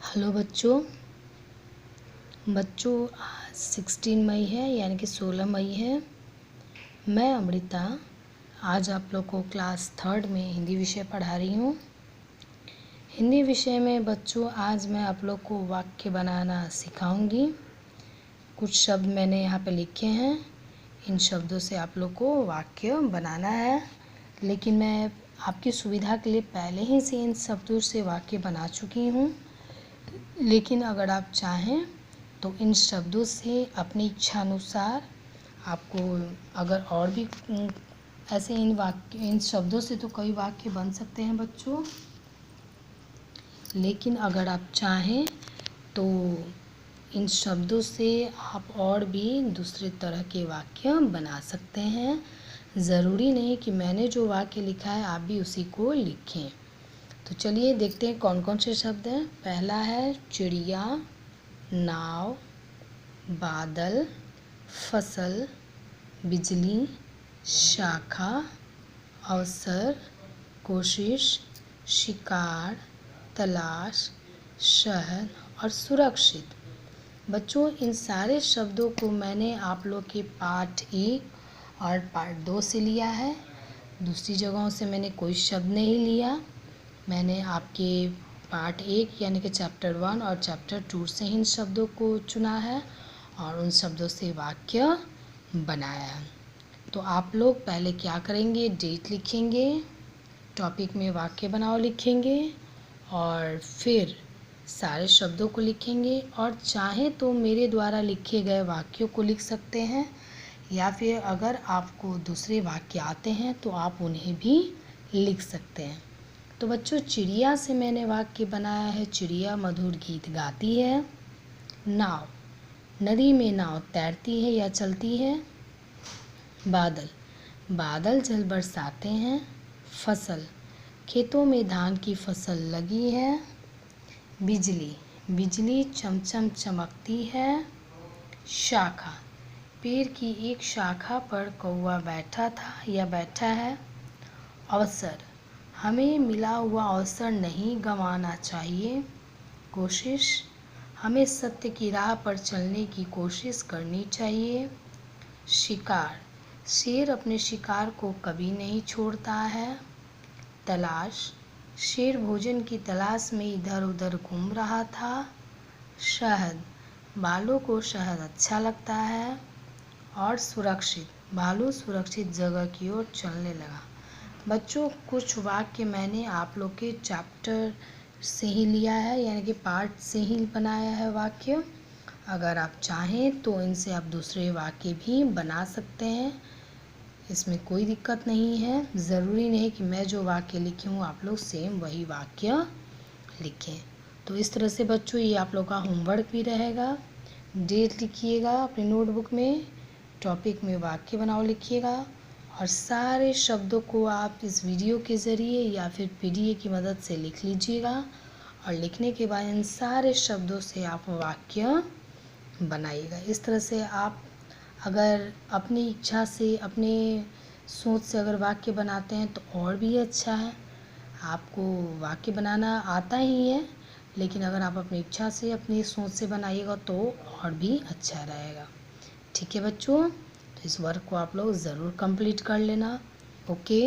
Hello बच्चों आज 16 मई है यानी कि 16 मई है। मैं अमृता आज आप लोग को क्लास 3 में हिंदी विषय पढ़ा रही हूँ। हिंदी विषय में बच्चों आज मैं आप लोग को वाक्य बनाना सिखाऊंगी। कुछ शब्द मैंने यहाँ पे लिखे हैं, इन शब्दों से आप लोग को वाक्य बनाना है। लेकिन मैं आपकी सुविधा के लिए पहले ही से इन शब्दों से वाक्य बना चुकी हूँ। लेकिन अगर आप चाहें तो इन शब्दों से अपनी इच्छा अनुसार आपको अगर और भी ऐसे इन शब्दों से तो कई वाक्य बन सकते हैं बच्चों। लेकिन अगर आप चाहें तो इन शब्दों से आप और भी दूसरे तरह के वाक्य बना सकते हैं। ज़रूरी नहीं कि मैंने जो वाक्य लिखा है आप भी उसी को लिखें। तो चलिए देखते हैं कौन कौन से शब्द हैं। पहला है चिड़िया, नाव, बादल, फसल, बिजली, शाखा, अवसर, कोशिश, शिकार, तलाश, शहर और सुरक्षित। बच्चों इन सारे शब्दों को मैंने आप लोग के पार्ट 1 और पार्ट 2 से लिया है। दूसरी जगहों से मैंने कोई शब्द नहीं लिया। मैंने आपके पार्ट 1 यानी कि चैप्टर 1 और चैप्टर 2 से इन शब्दों को चुना है और उन शब्दों से वाक्य बनाया है। तो आप लोग पहले क्या करेंगे, डेट लिखेंगे, टॉपिक में वाक्य बनाओ लिखेंगे और फिर सारे शब्दों को लिखेंगे। और चाहे तो मेरे द्वारा लिखे गए वाक्यों को लिख सकते हैं या फिर अगर आपको दूसरे वाक्य आते हैं तो आप उन्हें भी लिख सकते हैं। तो बच्चों चिड़िया से मैंने वाक्य बनाया है, चिड़िया मधुर गीत गाती है। नाव, नदी में नाव तैरती है या चलती है। बादल, बादल जल बरसाते हैं। फसल, खेतों में धान की फसल लगी है। बिजली, बिजली चमचम चमकती है। शाखा, पेड़ की एक शाखा पर कौवा बैठा था या बैठा है। अवसर, हमें मिला हुआ अवसर नहीं गंवाना चाहिए। कोशिश, हमें सत्य की राह पर चलने की कोशिश करनी चाहिए। शिकार, शेर अपने शिकार को कभी नहीं छोड़ता है। तलाश, शेर भोजन की तलाश में इधर उधर घूम रहा था। शहद, भालू को शहद अच्छा लगता है। और सुरक्षित, भालू सुरक्षित जगह की ओर चलने लगा। बच्चों कुछ वाक्य मैंने आप लोग के चैप्टर से ही लिया है यानी कि पार्ट से ही बनाया है वाक्य। अगर आप चाहें तो इनसे आप दूसरे वाक्य भी बना सकते हैं, इसमें कोई दिक्कत नहीं है। ज़रूरी नहीं कि मैं जो वाक्य लिखी हूँ आप लोग सेम वही वाक्य लिखें। तो इस तरह से बच्चों ये आप लोग का होमवर्क भी रहेगा। डेट लिखिएगा अपनी नोटबुक में, टॉपिक में वाक्य बनाओ लिखिएगा और सारे शब्दों को आप इस वीडियो के ज़रिए या फिर पीडीएफ की मदद से लिख लीजिएगा। और लिखने के बाद इन सारे शब्दों से आप वाक्य बनाइएगा। इस तरह से आप अगर अपनी इच्छा से अपने सोच से अगर वाक्य बनाते हैं तो और भी अच्छा है। आपको वाक्य बनाना आता ही है, लेकिन अगर आप अपनी इच्छा से अपनी सोच से बनाइएगा तो और भी अच्छा रहेगा। ठीक है बच्चों, तो इस वर्क को आप लोग ज़रूर कंप्लीट कर लेना। ओके।